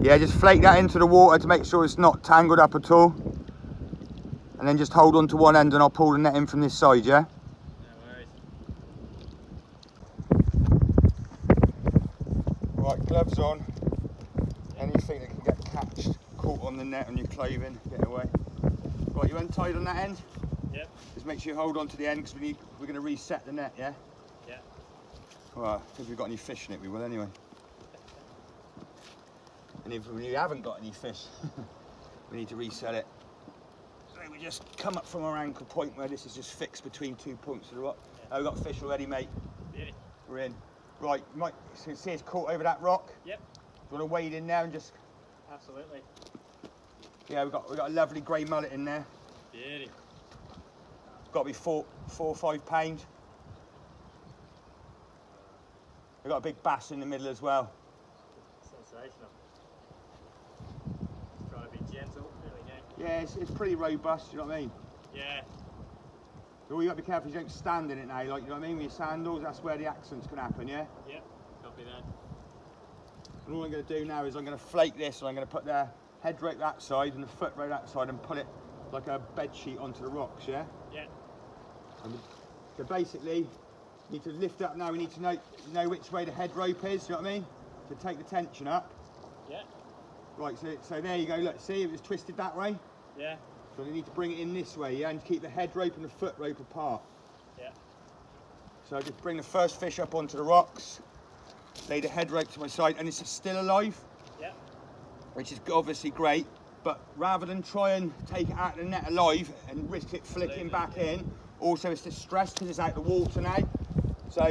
Yeah, just flake that into the water to make sure it's not tangled up at all. And then just hold on to one end and I'll pull the net in from this side, yeah? No worries. Right, gloves on. Anything that can get catched, caught on the net on your clothing, get away. Right, you untied on that end? Yep. Just make sure you hold on to the end because we're going to reset the net, yeah? Yeah. Well, if we've got any fish in it, we will anyway. And if we haven't got any fish, we need to reset it. So we just come up from our ankle point where this is just fixed between 2 points of the rock. Yeah. Oh, we've got fish already, mate. Beauty. We're in. Right, you might see it's caught over that rock. Yep. Do you want to wade in there and just... Absolutely. Yeah, we've got a lovely grey mullet in there. Beauty. Got to be four or 5 pound. We've got a big bass in the middle as well. Sensational. Just trying to be gentle, really, yeah. Yeah, it's pretty robust, you know what I mean? Yeah. All you got to be careful you don't stand in it now, like, you know what I mean? With your sandals, that's where the accidents can happen, yeah? Yep. Copy that. And all I'm going to do now is I'm going to flake this and I'm going to put the head rope that side and the foot rope that side and put it like a bed sheet onto the rocks, yeah? Yeah. And so basically, you need to lift up now, we need to know which way the head rope is, you know what I mean? To take the tension up. Yeah. Right, so there you go, look, see it was twisted that way? Yeah. So you need to bring it in this way, yeah, and keep the head rope and the foot rope apart. Yeah. So I just bring the first fish up onto the rocks, lay the head rope to my side, and it's still alive. Yeah. Which is obviously great, but rather than try and take it out of the net alive and risk it flicking back in, also it's distressed because it's out of the water now. So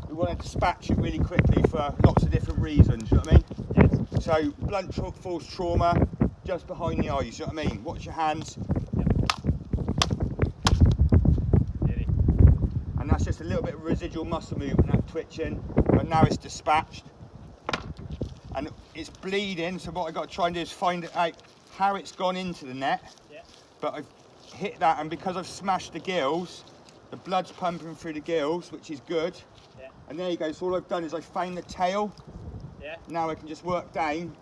we want to dispatch it really quickly for lots of different reasons, you know what I mean? Yes. So blunt force trauma just behind the eyes, you know what I mean? Watch your hands. Beauty. And that's just a little bit of residual muscle movement, that twitching, but now it's dispatched. And it's bleeding, so what I've got to try and do is find out how it's gone into the net. Yeah. But I've hit that, and because I've smashed the gills, the blood's pumping through the gills, which is good. Yeah. And there you go, so all I've done is I found the tail. Yeah. Now I can just work down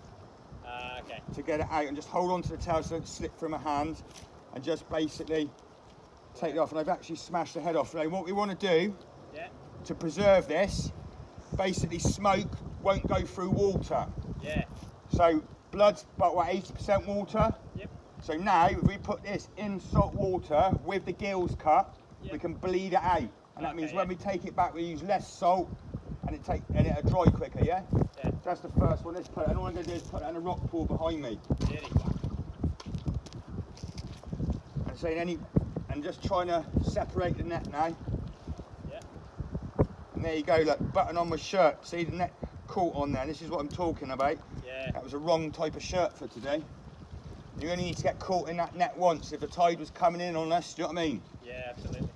Okay. to get it out and just hold on to the tail so it doesn't slip through my hand and just basically take it off. And I've actually smashed the head off. Now what we want to do to preserve this, basically smoke won't go through water. Yeah. So blood's about what, 80% water? Yep. So now if we put this in salt water with the gills cut, we can bleed it out. And that means when we take it back we use less salt and it'll dry quicker, yeah? Yeah. That's the first one. Let's put it, and all I'm going to do is put it in a rock pool behind me. Beauty. And saying and just trying to separate the net now. Yeah. And there you go, look, button on my shirt. See the net caught on there. This is what I'm talking about. Yeah. That was a wrong type of shirt for today. You only need to get caught in that net once if the tide was coming in on us, do you know what I mean? Yeah, absolutely.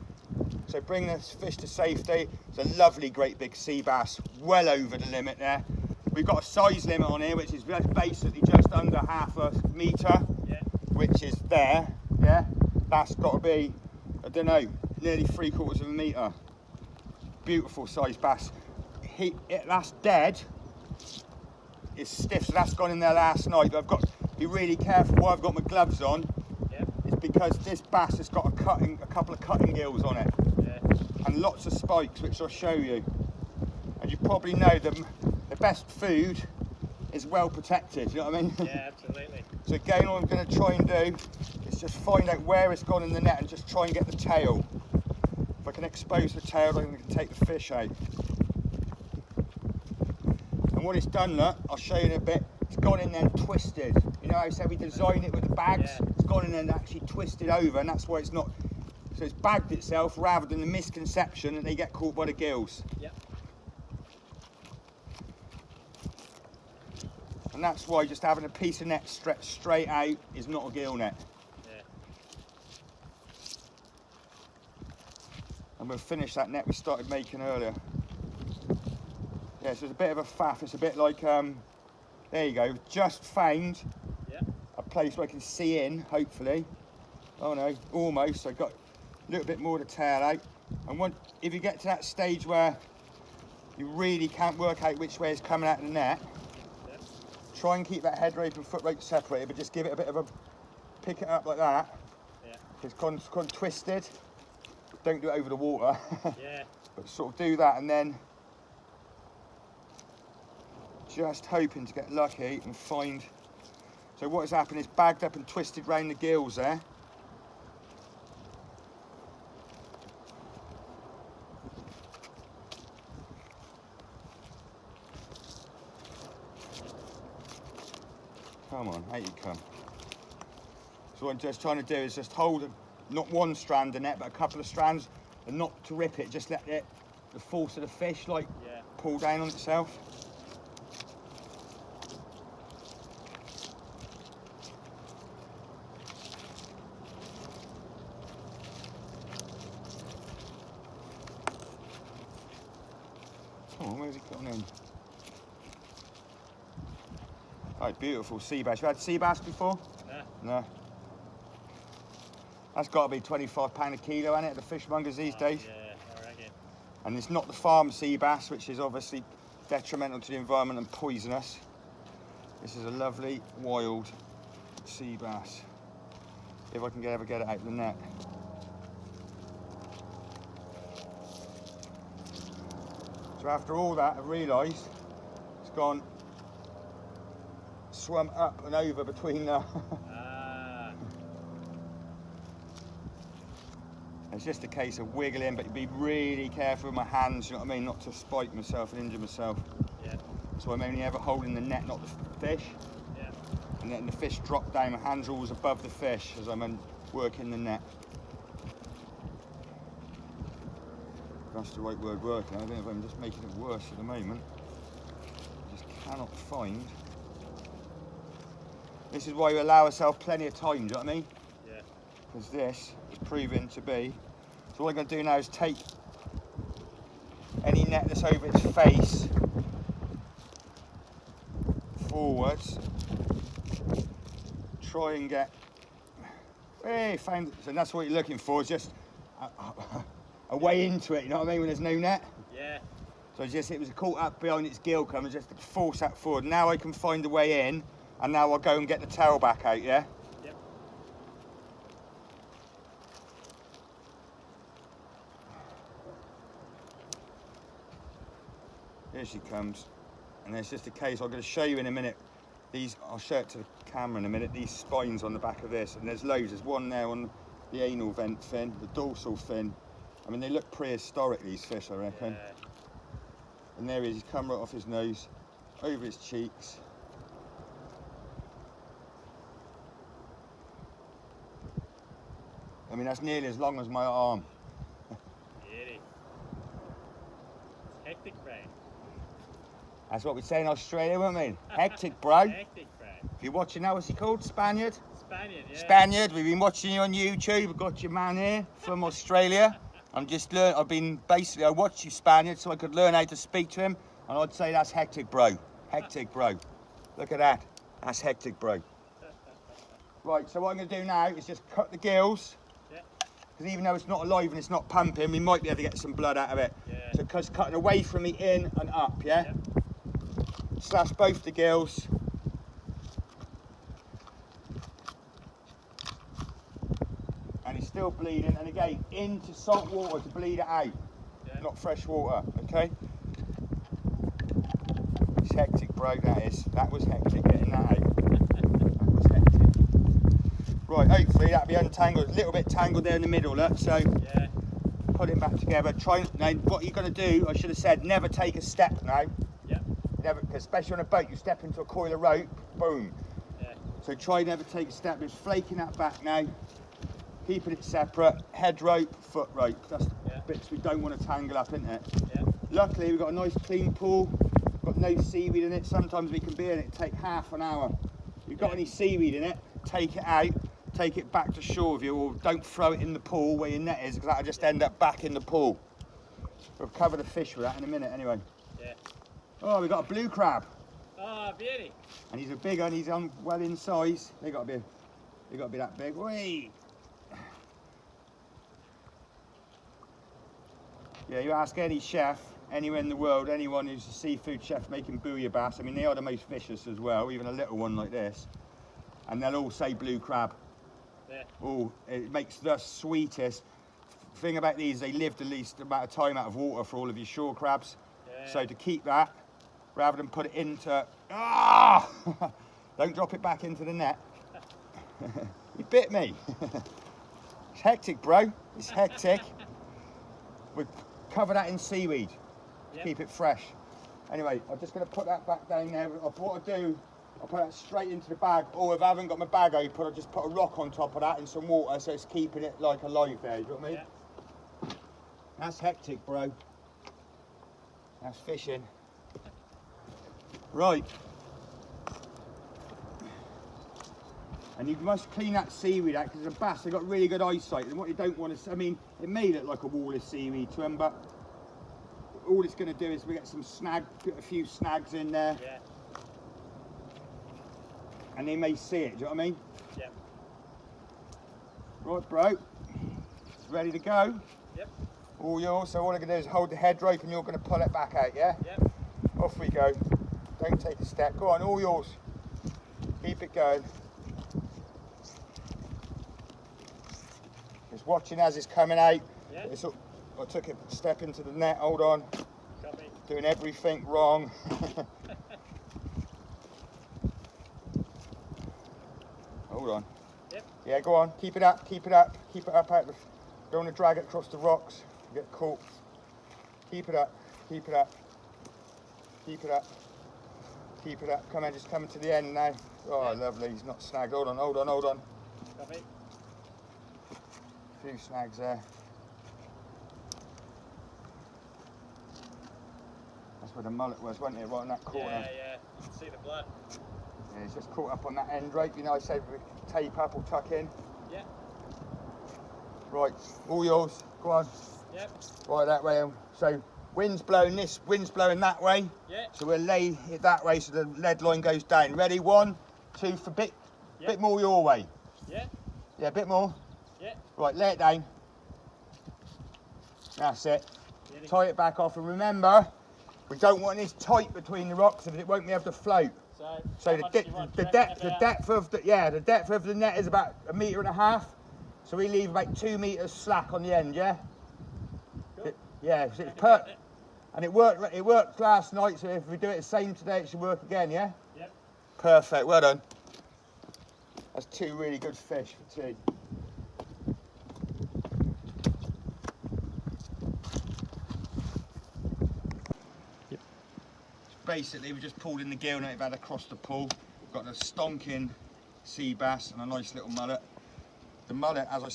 So bring this fish to safety. It's a lovely great big sea bass, well over the limit there. We've got a size limit on here which is basically just under half a metre, which is there, yeah? That's got to be, I don't know, nearly 3/4 of a metre. Beautiful size bass. That's dead. It's stiff, so that's gone in there last night. But I've got to be really careful while I've got my gloves on. It's because this bass has got a couple of cutting gills on it. And lots of spikes, which I'll show you. And you probably know the best food is well protected, you know what I mean? Yeah, absolutely. So again, all I'm going to try and do is just find out where it's gone in the net and just try and get the tail. If I can expose the tail, then we can take the fish out. And when it's done, look, I'll show you in a bit, it's gone in there and twisted. You know how I said we designed it with the bags? Yeah. It's gone in there and actually twisted over, and that's why it's not, so it's bagged itself rather than the misconception that they get caught by the gills. Yep. And that's why just having a piece of net stretched straight out is not a gill net. Yeah. And we'll finish that net we started making earlier. Yeah, so it's a bit of a faff. It's a bit like, there you go, just found a place where I can see in, hopefully. Oh no, almost. I got a little bit more to tail out. And if you get to that stage where you really can't work out which way is coming out of the net, try and keep that head rope and foot rope separated, but just give it a bit of a, pick it up like that. Yeah. It's gone twisted. Don't do it over the water. Yeah. But sort of do that, and then just hoping to get lucky and find. So what has happened is bagged up and twisted round the gills there. Come on, out you come. So what I'm just trying to do is just hold not one strand of net, but a couple of strands, and not to rip it, just let the force of the fish like pull down on itself. Come on, where's it gone in? Oh, beautiful sea bass. You had sea bass before? No. No. That's got to be £25 a kilo, hasn't it, at the fishmongers these days? Yeah, I reckon. And it's not the farm sea bass, which is obviously detrimental to the environment and poisonous. This is a lovely, wild sea bass. If I can ever get it out of the net. So after all that, I've realised it's gone, swum up and over between the... It's just a case of wiggling, but be really careful with my hands, you know what I mean, not to spike myself and injure myself. Yeah. So I'm only ever holding the net, not the fish. Yeah. And letting the fish drop down, my hands are always above the fish as I'm working the net. That's the right word, working. I don't know if I'm just making it worse at the moment. I just cannot find. This is why we allow ourselves plenty of time, do you know what I mean? Yeah. Because this is proving to be. So what I'm going to do now is take any net that's over its face forwards, try and get, hey, found, so that's what you're looking for, is just a way into it, you know what I mean, when there's no net. Yeah. So it was caught up behind its gill coming, just to force that forward. Now I can find a way in, and now I'll go and get the tail back out, yeah? Yep. Here she comes. And it's just a case, I'm going to show you in a minute, these, I'll show it to the camera in a minute, these spines on the back of this, and there's loads. There's one there on the anal vent fin, the dorsal fin. I mean, they look prehistoric, these fish, I reckon. Yeah. And there he is, he's come right off his nose, over his cheeks. I mean, that's nearly as long as my arm. Beauty. Hectic, brain. That's what we say in Australia, won't we? Hectic, bro. Hectic, brain. If you're watching now, what's he called? Spaniard? Spaniard, yeah. Spaniard, we've been watching you on YouTube. We've got your man here from Australia. I watched you, Spaniard, so I could learn how to speak to him. And I'd say that's hectic, bro. Hectic, bro. Look at that. That's hectic, bro. Right, so what I'm going to do now is just cut the gills. Because even though it's not alive and it's not pumping, we might be able to get some blood out of it. Yeah. So because cutting away from me in and up, yeah? Slash both the gills. And he's still bleeding. And again, into salt water to bleed it out. Yeah. Not fresh water, okay? It's hectic, bro, that is. That was hectic getting that out. That was hectic. Right, hopefully that'll be untangled. A little bit tangled there in the middle, look. So Yeah. put it back together. Now, what you're going to do, I should have said, never take a step now. Yeah. Never, because especially on a boat, you step into a coil of rope, boom. Yeah. So try never take a step. It's flaking that back now. Keeping it separate. Head rope, foot rope. That's the bits we don't want to tangle up, isn't it? Yeah. Luckily, we've got a nice clean pool. Got no seaweed in it. Sometimes we can be in it, take half an hour. If you've got any seaweed in it, take it out. Take it back to shore with you, or don't throw it in the pool where your net is, because that'll just end up back in the pool. We'll cover the fish with that in a minute anyway. Yeah. Oh, we've got a blue crab. Oh, beauty. And he's a big one, he's on well in size. They got to be that big. Whee! Yeah, you ask any chef, anywhere in the world, anyone who's a seafood chef making booyah bass, I mean, they are the most vicious as well, even a little one like this. And they'll all say blue crab. Yeah. Oh, it makes the sweetest. Thing about these, they live the least amount of time out of water for all of your shore crabs. Yeah. So to keep that, rather than put it into, don't drop it back into the net. He bit me. It's hectic, bro. It's hectic. We cover that in seaweed to keep it fresh. Anyway, I'm just going to put that back down there. What I do, I'll put that straight into the bag. Or if I haven't got my bag open, I'll just put a rock on top of that in some water, so it's keeping it like alive there. You know what I mean? Yeah. That's hectic, bro. That's fishing. Right. And you must clean that seaweed out, because the bass, they've got really good eyesight. And what you don't want to, I mean, it may look like a wall of seaweed to them, but all it's going to do is we get some put a few snags in there. Yeah. And they may see it, do you know what I mean? Yep. Right, bro. It's ready to go. Yep. All yours. So all I'm going to do is hold the head rope and you're going to pull it back out, yeah? Yep. Off we go. Don't take a step. Go on, all yours. Keep it going. Just watching as it's coming out. Yeah. I took a step into the net, hold on. Copy. Doing everything wrong. Hold on. Yep. Yeah, go on. Keep it up, keep it up, keep it up out the, don't want to drag it across the rocks. You get caught. Keep it up, keep it up, keep it up, keep it up. Come on, just coming to the end now. Oh, Yep. lovely. He's not snagged. Hold on, hold on, hold on. Copy. A few snags there. That's where the mullet was, wasn't it? Right in that corner. Yeah, yeah. You can see the blood. Yeah, he's just caught up on that end rope. You know, I said we tape up or tuck in. Yeah. Right, all yours. Go on. Yep. Right, that way. So wind's blowing this, wind's blowing that way. Yeah. So we'll lay it that way so the lead line goes down. Ready? 1, 2 for bit more your way. Yeah. Yeah, a bit more. Yeah. Right, lay it down. That's it. Really? Tie it back off, and remember, we don't want this tight between the rocks, because it won't be able to float. So the depth of the net is about 1.5 meters. So we leave about 2 meters slack on the end, yeah. Cool. Yeah, so it's and it worked last night. So if we do it the same today, it should work again, yeah. Yep. Perfect. Well done. That's 2 really good fish for tea. Basically, we just pulled in the gill net we've had across the pool. We've got a stonking sea bass and a nice little mullet. The mullet, as I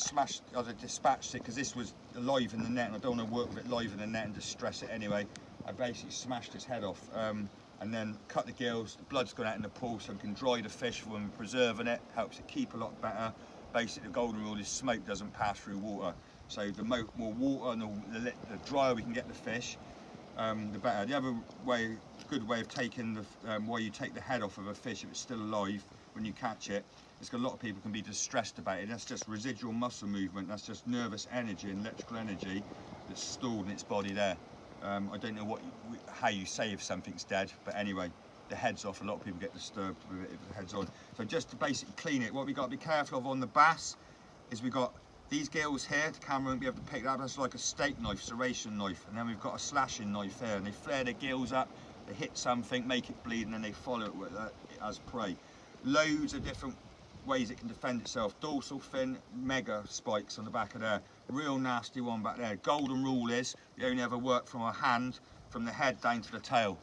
dispatched it, because this was live in the net and I don't want to work with it live in the net and distress it anyway, I basically smashed its head off and then cut the gills. The blood's gone out in the pool, so we can dry the fish when we're preserving it. Helps it keep a lot better. Basically, the golden rule is smoke doesn't pass through water. So the more water and the drier we can get the fish, the better. The other way, good way of taking the way you take the head off of a fish if it's still alive when you catch it, is 'cause a lot of people can be distressed about it. That's just residual muscle movement. That's just nervous energy and electrical energy that's stored in its body there. I don't know how you say if something's dead, but anyway, the head's off. A lot of people get disturbed with it if the head's on. So just to basically clean it, what we got to be careful of on the bass is we got these gills here. The camera won't be able to pick that up. That's like a steak knife, serration knife, and then we've got a slashing knife here. And they flare their gills up, they hit something, make it bleed, and then they follow it with as prey. Loads of different ways it can defend itself. Dorsal fin, mega spikes on the back of there. Real nasty one back there. Golden rule is we only ever work from our hand, from the head down to the tail.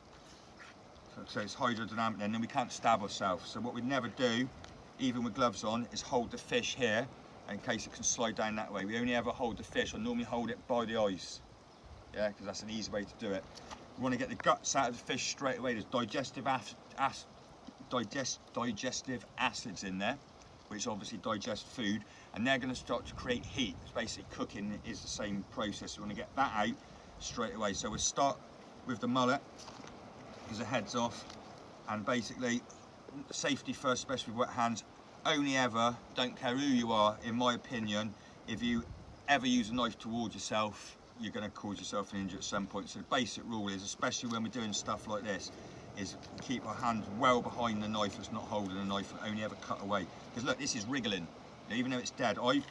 So it's hydrodynamic, and then we can't stab ourselves. So what we'd never do, even with gloves on, is hold the fish here in case it can slide down that way. We only ever hold the fish, or normally hold it by the eyes. Yeah, because that's an easy way to do it. We want to get the guts out of the fish straight away. There's digestive acids in there, which obviously digest food, and they're going to start to create heat. It's basically cooking is the same process. We want to get that out straight away. So we'll start with the mullet, because the head's off, and basically safety first, especially with wet hands. Only ever, don't care who you are, in my opinion, if you ever use a knife towards yourself, you're going to cause yourself an injury at some point. So the basic rule is, especially when we're doing stuff like this, is keep our hand well behind the knife that's not holding the knife and only ever cut away. Because look, this is wriggling. Even though it's dead, I've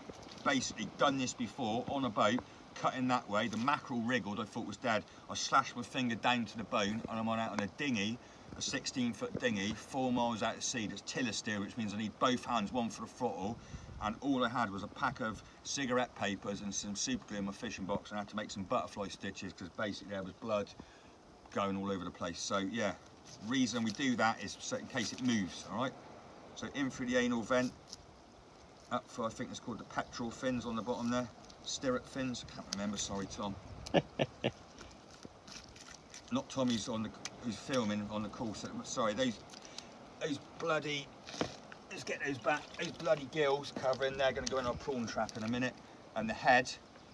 basically done this before on a boat, cutting that way. The mackerel wriggled, I thought was dead. I slashed my finger down to the bone and I'm out on a dinghy, a 16-foot dinghy, 4 miles out at sea that's tiller steer, which means I need both hands, one for the throttle. And all I had was a pack of cigarette papers and some super glue in my fishing box, and I had to make some butterfly stitches because basically there was blood going all over the place. So yeah, the reason we do that is so in case it moves, all right? So in through the anal vent, up for, I think it's called the pectoral fins on the bottom there, stirrup fins, I can't remember, sorry Tom. Not Tom who's filming on the call, sorry, those bloody, let's get those back, those bloody gills covering, they're going to go in our prawn trap in a minute, and the head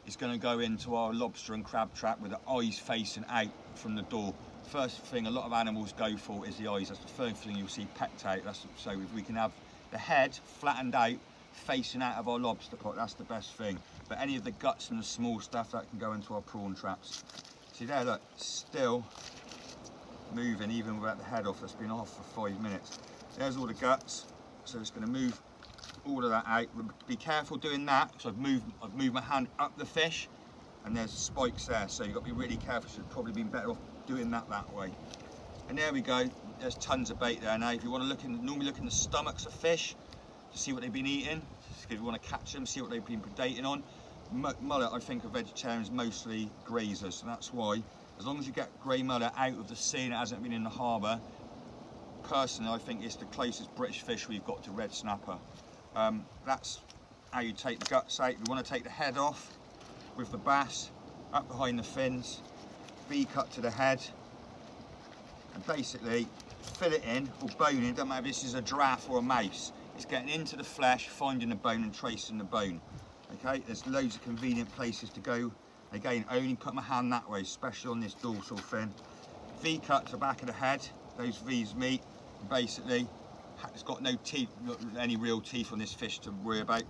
is going to go into our lobster and crab trap with the eyes facing out from the door. First thing a lot of animals go for is the eyes. That's the first thing you'll see pecked out. So if we can have the head flattened out, facing out of our lobster pot, that's the best thing. But any of the guts and the small stuff, that can go into our prawn traps. See there, look, still moving even without the head off. That's been off for 5 minutes. There's all the guts. So it's going to move all of that out. Be careful doing that, because I've moved my hand up the fish, and there's spikes there. So you've got to be really careful. Should probably been better off doing that way. And there we go. There's tons of bait there. Now, if you want to normally look in the stomachs of fish to see what they've been eating. If you want to catch them, see what they've been predating on. Mullet, I think, are vegetarians, mostly grazers, so that's why. As long as you get grey mullet out of the sea and it hasn't been in the harbour, personally, I think it's the closest British fish we've got to red snapper. That's how you take the guts out. You want to take the head off with the bass, up behind the fins, V-cut to the head, and basically fill it in, or bone in, doesn't matter if this is a giraffe or a mouse. It's getting into the flesh, finding the bone and tracing the bone. Okay, there's loads of convenient places to go. Again, I only put my hand that way, especially on this dorsal fin. V-cut to the back of the head, those V's meet. Basically, it's got no teeth, not any real teeth on this fish to worry about.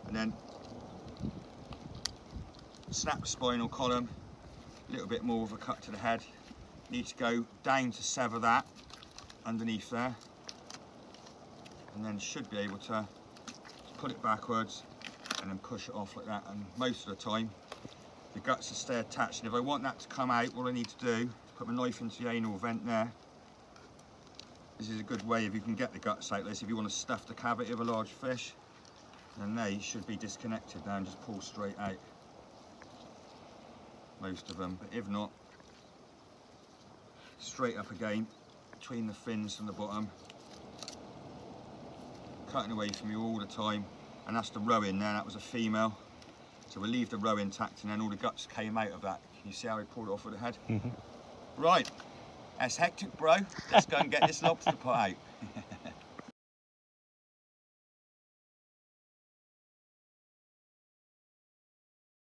And then snap the spinal column, a little bit more of a cut to the head. Need to go down to sever that underneath there, and then should be able to put it backwards and then push it off like that. And most of the time, the guts will stay attached. And if I want that to come out, all I need to do is put my knife into the anal vent there. This is a good way if you can get the guts out. If you want to stuff the cavity of a large fish, then they should be disconnected now and just pull straight out. Most of them, but if not, straight up again between the fins and the bottom, cutting away from you all the time. And that's the roe in there, that was a female. So we'll leave the roe intact, and then all the guts came out of that. Can you see how we pulled it off with the head? Right, that's hectic, bro. Let's go and get this lobster pot out.